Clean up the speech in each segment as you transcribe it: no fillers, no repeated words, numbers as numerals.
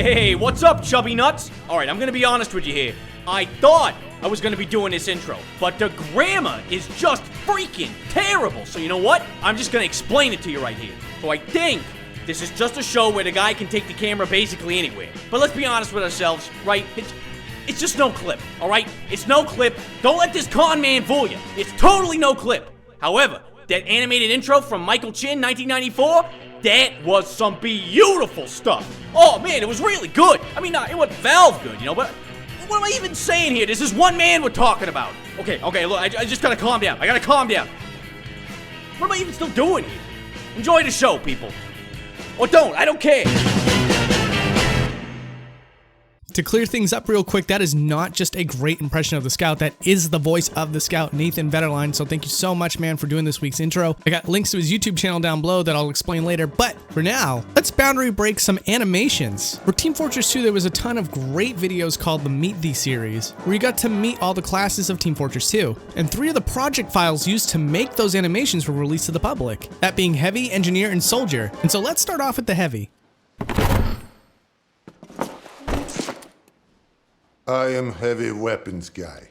Hey, what's up, chubby nuts? Alright, I'm gonna be honest with you here. I thought I was gonna be doing this intro, but the grammar is just freaking terrible. So you know what? I'm just gonna explain it to you right here. So I think this is just a show where the guy can take the camera basically anywhere. But let's be honest with ourselves, right? It's just no clip, alright? It's no clip. Don't let this con man fool you. It's totally no clip. However, that animated intro from Michael Chin, 1994, that was some beautiful stuff. Oh man, it was really good. I mean, it wasn't Valve good, you know, but what am I even saying here? This is one man we're talking about. Okay, look, I just gotta calm down. I gotta calm down. What am I even still doing here? Enjoy the show, people. Or don't, I don't care. To clear things up real quick, that is not just a great impression of the Scout, that is the voice of the Scout, Nathan Vetterline, so thank you so much, man, for doing this week's intro. I got links to his YouTube channel down below that I'll explain later, but for now, let's boundary break some animations. For Team Fortress 2, there was a ton of great videos called the Meet Thee series, where you got to meet all the classes of Team Fortress 2, and 3 of the project files used to make those animations were released to the public, that being Heavy, Engineer, and Soldier. And so let's start off with the Heavy. I am heavy weapons guy.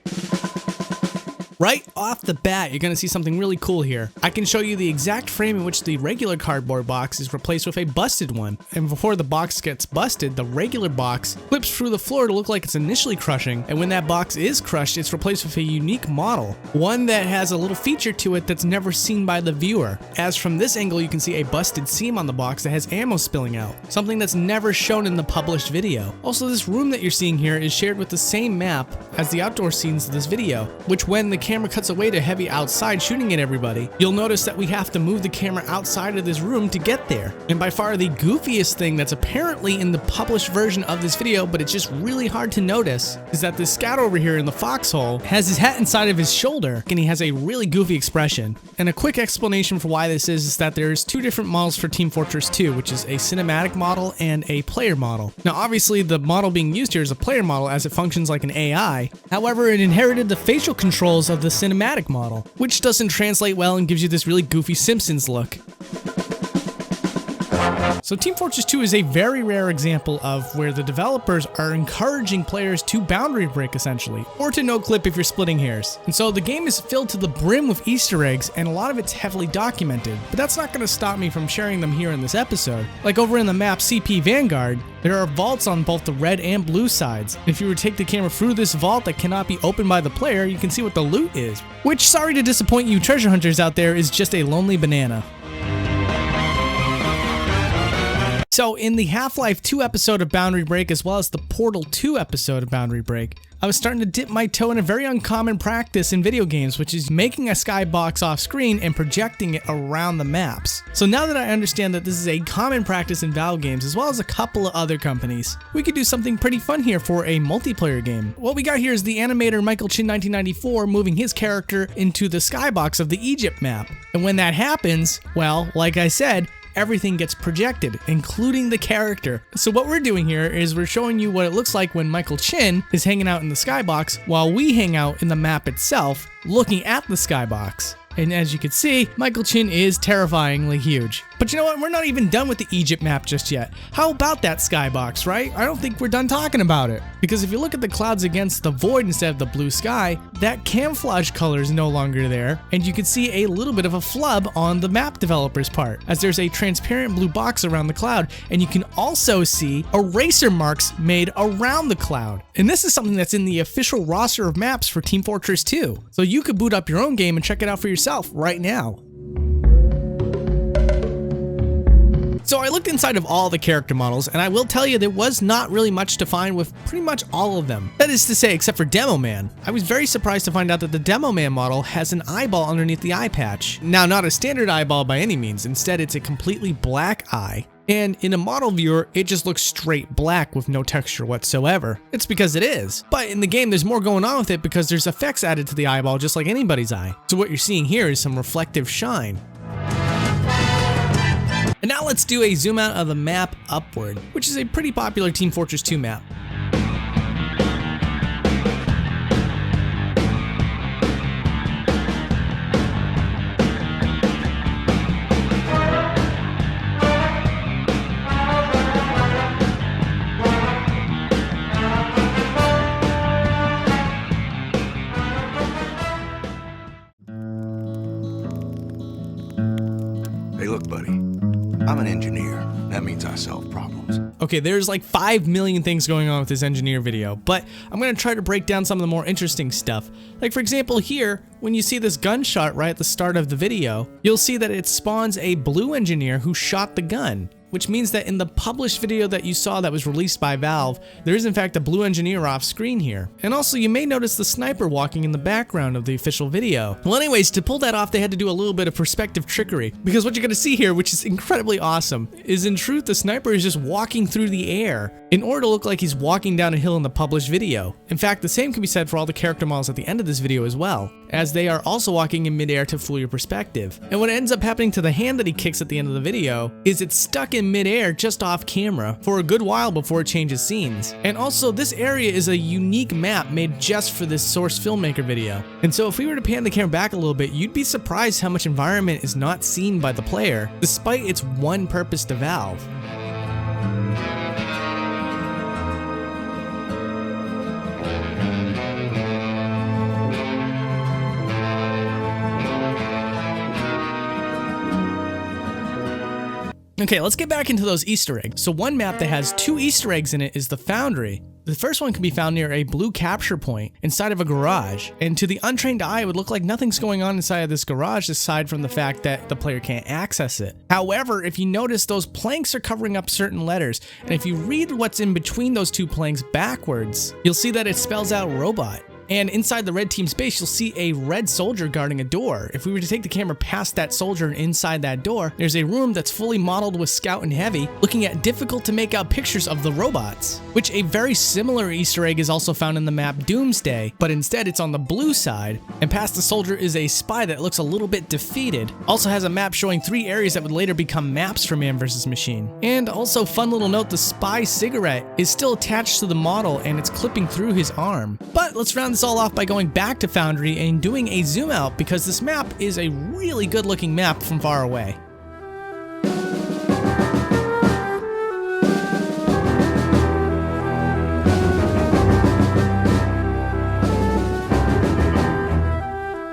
Right off the bat, you're going to see something really cool here. I can show you the exact frame in which the regular cardboard box is replaced with a busted one. And before the box gets busted, the regular box flips through the floor to look like it's initially crushing. And when that box is crushed, it's replaced with a unique model. One that has a little feature to it that's never seen by the viewer. As from this angle, you can see a busted seam on the box that has ammo spilling out. Something that's never shown in the published video. Also, this room that you're seeing here is shared with the same map as the outdoor scenes of this video, which when the camera cuts away to Heavy outside shooting at everybody, you'll notice that we have to move the camera outside of this room to get there. And by far the goofiest thing that's apparently in the published version of this video, but it's just really hard to notice, is that this Scout over here in the foxhole has his hat inside of his shoulder, and he has a really goofy expression. And a quick explanation for why this is that there's 2 different models for Team Fortress 2, which is a cinematic model and a player model. Now obviously the model being used here is a player model as it functions like an AI. However, it inherited the facial controls of the cinematic model, which doesn't translate well and gives you this really goofy Simpsons look. So Team Fortress 2 is a very rare example of where the developers are encouraging players to boundary break essentially, or to no clip if you're splitting hairs. And so the game is filled to the brim with Easter eggs, and a lot of it's heavily documented, but that's not going to stop me from sharing them here in this episode. Like over in the map CP Vanguard, there are vaults on both the red and blue sides. If you were to take the camera through this vault that cannot be opened by the player, you can see what the loot is. Which, sorry to disappoint you treasure hunters out there, is just a lonely banana. So in the Half-Life 2 episode of Boundary Break, as well as the Portal 2 episode of Boundary Break, I was starting to dip my toe in a very uncommon practice in video games, which is making a skybox off screen and projecting it around the maps. So now that I understand that this is a common practice in Valve games, as well as a couple of other companies, we could do something pretty fun here for a multiplayer game. What we got here is the animator Michael Chin 1994 moving his character into the skybox of the Egypt map. And when that happens, well, like I said, everything gets projected, including the character. So what we're doing here is we're showing you what it looks like when Michael Chin is hanging out in the skybox while we hang out in the map itself, looking at the skybox. And as you can see, Michael Chin is terrifyingly huge. But you know what? We're not even done with the Egypt map just yet. How about that skybox, right? I don't think we're done talking about it. Because if you look at the clouds against the void instead of the blue sky, that camouflage color is no longer there, and you can see a little bit of a flub on the map developer's part, as there's a transparent blue box around the cloud, and you can also see eraser marks made around the cloud. And this is something that's in the official roster of maps for Team Fortress 2. So you could boot up your own game and check it out for yourself right now. So I looked inside of all the character models, and I will tell you there was not really much to find with pretty much all of them. That is to say, except for Demo Man. I was very surprised to find out that the Demo Man model has an eyeball underneath the eye patch. Now, not a standard eyeball by any means. Instead, it's a completely black eye. And in a model viewer, it just looks straight black with no texture whatsoever. It's because it is. But in the game, there's more going on with it because there's effects added to the eyeball just like anybody's eye. So what you're seeing here is some reflective shine. And now let's do a zoom out of the map upward, which is a pretty popular Team Fortress 2 map. I'm an engineer. That means I solve problems. Okay, there's like 5 million things going on with this engineer video, but I'm gonna try to break down some of the more interesting stuff. Like for example here, when you see this gunshot right at the start of the video, you'll see that it spawns a blue engineer who shot the gun, which means that in the published video that you saw that was released by Valve, there is in fact a blue engineer off screen here. And also you may notice the sniper walking in the background of the official video. Well anyways, to pull that off they had to do a little bit of perspective trickery, because what you're gonna see here, which is incredibly awesome, is in truth the sniper is just walking through the air in order to look like he's walking down a hill in the published video. In fact, the same can be said for all the character models at the end of this video as well, as they are also walking in midair to fool your perspective. And what ends up happening to the hand that he kicks at the end of the video is it's stuck in midair just off camera for a good while before it changes scenes. And also this area is a unique map made just for this Source Filmmaker video. And so if we were to pan the camera back a little bit, you'd be surprised how much environment is not seen by the player, despite its one purpose to Valve. Okay, let's get back into those Easter eggs. So one map that has 2 Easter eggs in it is the Foundry. The first one can be found near a blue capture point inside of a garage, and to the untrained eye it would look like nothing's going on inside of this garage aside from the fact that the player can't access it. However, if you notice, those planks are covering up certain letters, and if you read what's in between those 2 planks backwards, you'll see that it spells out robot. And inside the red team space, you'll see a red soldier guarding a door. If we were to take the camera past that soldier and inside that door, there's a room that's fully modeled with Scout and Heavy, looking at difficult to make out pictures of the robots, which a very similar Easter egg is also found in the map Doomsday, but instead it's on the blue side, and past the soldier is a spy that looks a little bit defeated. Also has a map showing 3 areas that would later become maps for Man vs. Machine. And also, fun little note, the spy cigarette is still attached to the model and it's clipping through his arm. But let's round this all off by going back to Foundry and doing a zoom out, because this map is a really good looking map from far away.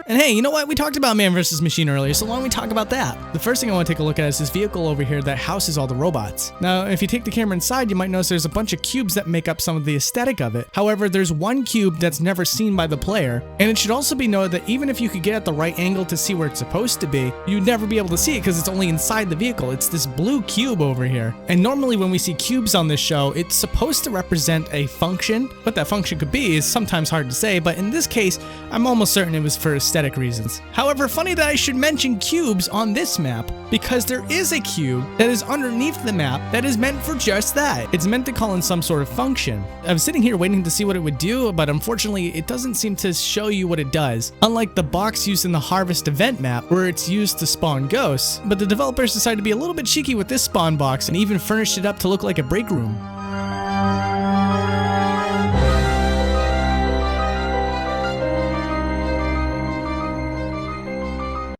And hey, you know what? We talked about Man vs. Machine earlier, so why don't we talk about that? The first thing I want to take a look at is this vehicle over here that houses all the robots. Now, if you take the camera inside, you might notice there's a bunch of cubes that make up some of the aesthetic of it. However, there's one cube that's never seen by the player, and it should also be noted that even if you could get at the right angle to see where it's supposed to be, you'd never be able to see it because it's only inside the vehicle. It's this blue cube over here. And normally when we see cubes on this show, it's supposed to represent a function. What that function could be is sometimes hard to say, but in this case, I'm almost certain it was for aesthetic reasons. However, funny that I should mention cubes on this map, because there is a cube that is underneath the map that is meant for just that. It's meant to call in some sort of function. I was sitting here waiting to see what it would do, but unfortunately it doesn't seem to show you what it does, unlike the box used in the Harvest event map where it's used to spawn ghosts. But the developers decided to be a little bit cheeky with this spawn box and even furnished it up to look like a break room.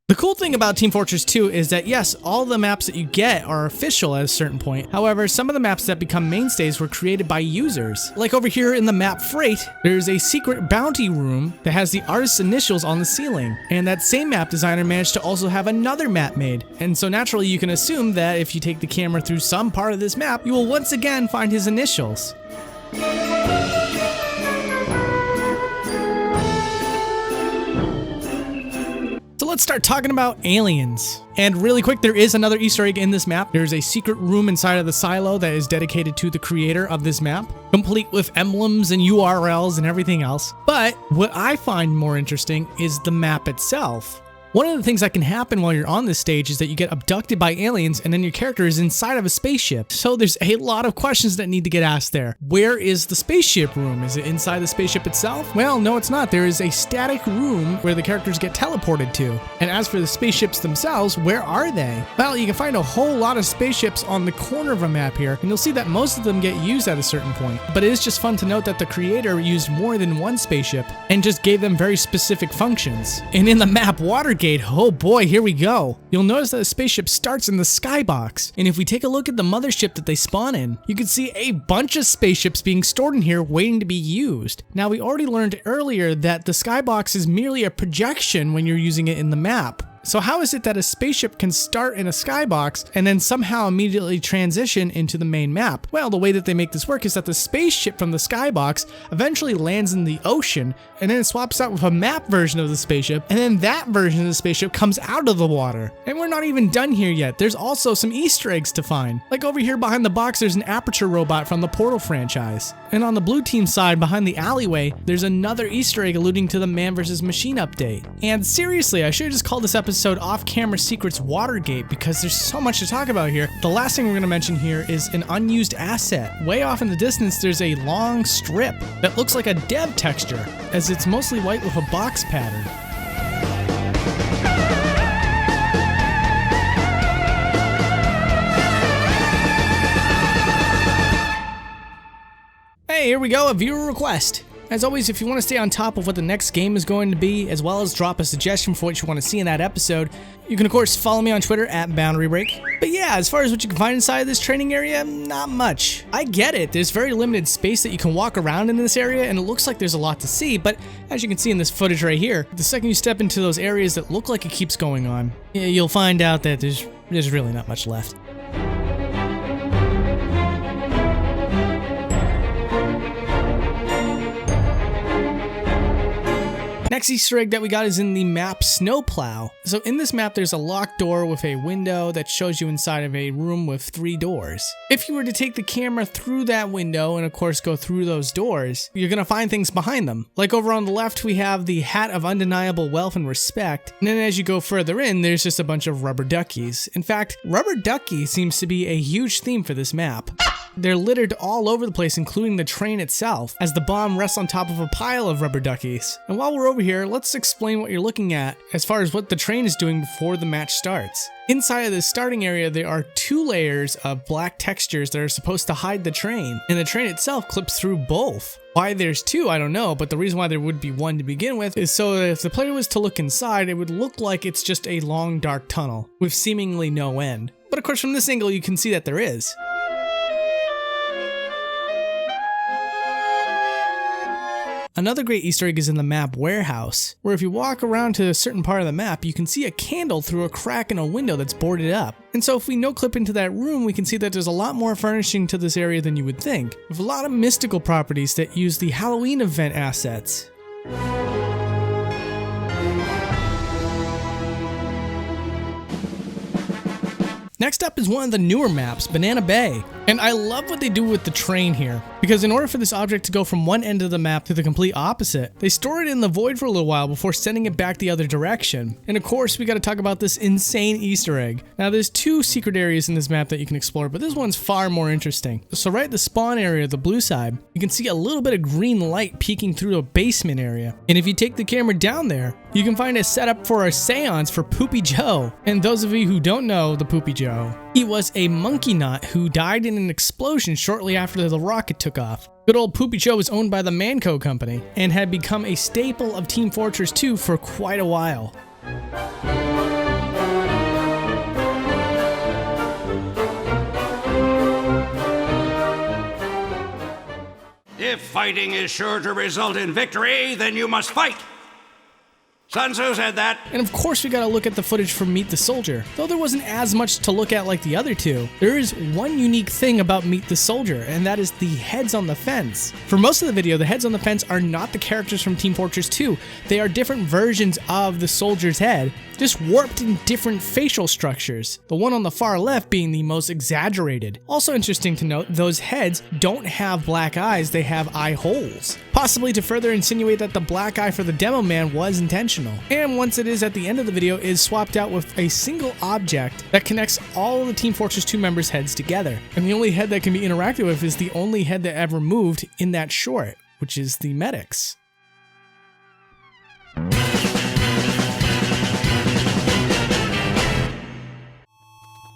The cool thing about Team Fortress 2 is that yes, all the maps that you get are official at a certain point. However, some of the maps that become mainstays were created by users. Like over here in the map Freight, there's a secret bounty room that has the artist's initials on the ceiling. And that same map designer managed to also have another map made. And so naturally you can assume that if you take the camera through some part of this map, you will once again find his initials. So let's start talking about aliens. And really quick, there is another Easter egg in this map. There's a secret room inside of the silo that is dedicated to the creator of this map, complete with emblems and URLs and everything else. But what I find more interesting is the map itself. One of the things that can happen while you're on this stage is that you get abducted by aliens and then your character is inside of a spaceship. So there's a lot of questions that need to get asked there. Where is the spaceship room? Is it inside the spaceship itself? Well, no, it's not. There is a static room where the characters get teleported to. And as for the spaceships themselves, where are they? Well, you can find a whole lot of spaceships on the corner of a map here, and you'll see that most of them get used at a certain point. But it is just fun to note that the creator used more than one spaceship and just gave them very specific functions. And in the map Watergate, oh boy, here we go. You'll notice that the spaceship starts in the skybox, and if we take a look at the mothership that they spawn in, you can see a bunch of spaceships being stored in here waiting to be used. Now, we already learned earlier that the skybox is merely a projection when you're using it in the map. So how is it that a spaceship can start in a skybox and then somehow immediately transition into the main map? Well, the way that they make this work is that the spaceship from the skybox eventually lands in the ocean, and then it swaps out with a map version of the spaceship, and then that version of the spaceship comes out of the water. And we're not even done here yet. There's also some Easter eggs to find. Like over here behind the box, there's an Aperture robot from the Portal franchise. And on the blue team side, behind the alleyway, there's another Easter egg alluding to the Man vs. Machine update. And seriously, I should have just called this episode Off-Camera Secrets Watergate because there's so much to talk about here. The last thing we're going to mention here is an unused asset. Way off in the distance, there's a long strip that looks like a dev texture, as it's mostly white with a box pattern. Hey, here we go, a viewer request. As always, if you want to stay on top of what the next game is going to be, as well as drop a suggestion for what you want to see in that episode, you can of course follow me on Twitter at Boundary Break. But yeah, as far as what you can find inside of this training area, not much. I get it, there's very limited space that you can walk around in this area, and it looks like there's a lot to see, but as you can see in this footage right here, the second you step into those areas that look like it keeps going on, you'll find out that there's really not much left. Next Easter egg that we got is in the map Snowplow. So in this map, there's a locked door with a window that shows you inside of a room with 3 doors. If you were to take the camera through that window and of course go through those doors, you're gonna find things behind them. Like over on the left, we have the Hat of Undeniable Wealth and Respect. And then as you go further in, there's just a bunch of rubber duckies. In fact, rubber ducky seems to be a huge theme for this map. They're littered all over the place, including the train itself, as the bomb rests on top of a pile of rubber duckies. And while we're over here, let's explain what you're looking at as far as what the train is doing before the match starts. Inside of the starting area, there are 2 layers of black textures that are supposed to hide the train, and the train itself clips through both. Why there's 2, I don't know, but the reason why there would be 1 to begin with is so that if the player was to look inside, it would look like it's just a long dark tunnel with seemingly no end. But of course from this angle you can see that there is. Another great Easter egg is in the map Warehouse, where if you walk around to a certain part of the map, you can see a candle through a crack in a window that's boarded up. And so if we no-clip into that room, we can see that there's a lot more furnishing to this area than you would think, with a lot of mystical properties that use the Halloween event assets. Next up is one of the newer maps, Banana Bay. And I love what they do with the train here, because in order for this object to go from one end of the map to the complete opposite, they store it in the void for a little while before sending it back the other direction. And of course, we gotta talk about this insane Easter egg. Now there's 2 secret areas in this map that you can explore, but this one's far more interesting. So right at the spawn area, the blue side, you can see a little bit of green light peeking through a basement area. And if you take the camera down there, you can find a setup for a seance for Poopy Joe. And those of you who don't know the Poopy Joe, he was a monkey nut who died in an explosion shortly after the rocket took off. Good old Poopy Joe was owned by the Manco Company and had become a staple of Team Fortress 2 for quite a while. If fighting is sure to result in victory, then you must fight. Sun Tzu said that. And of course we gotta look at the footage from Meet the Soldier. Though there wasn't as much to look at like the other 2, there is one unique thing about Meet the Soldier, and that is the heads on the fence. For most of the video, the heads on the fence are not the characters from Team Fortress 2. They are different versions of the soldier's head, just warped in different facial structures, the one on the far left being the most exaggerated. Also interesting to note, those heads don't have black eyes, they have eye holes, possibly to further insinuate that the black eye for the demo man was intentional. And once it is at the end of the video, it is swapped out with a single object that connects all of the Team Fortress 2 members' heads together. And the only head that can be interacted with is the only head that ever moved in that short, which is the medics.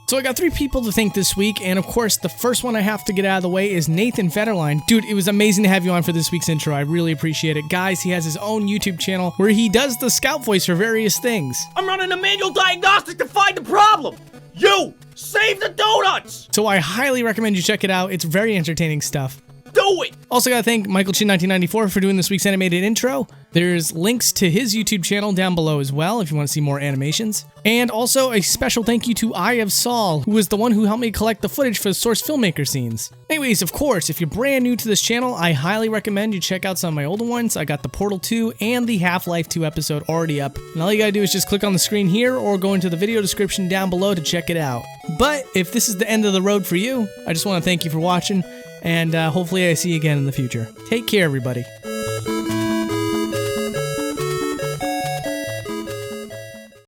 So I got 3 people to thank this week, and of course the first one I have to get out of the way is Nathan Federline. Dude, it was amazing to have you on for this week's intro. I really appreciate it. Guys, he has his own YouTube channel where he does the scout voice for various things. I'm running a manual diagnostic to find the problem. You save the donuts. So I highly recommend you check it out. It's very entertaining stuff. do it! Also gotta thank Michael Chin 1994 for doing this week's animated intro. There's links to his YouTube channel down below as well if you want to see more animations. And also a special thank you to Eye of Saul, who was the one who helped me collect the footage for the Source Filmmaker scenes. Anyways, of course, if you're brand new to this channel, I highly recommend you check out some of my older ones. I got the Portal 2 and the Half-Life 2 episode already up. And all you gotta do is just click on the screen here or go into the video description down below to check it out. But if this is the end of the road for you, I just want to thank you for watching, and hopefully I see you again in the future. Take care, everybody.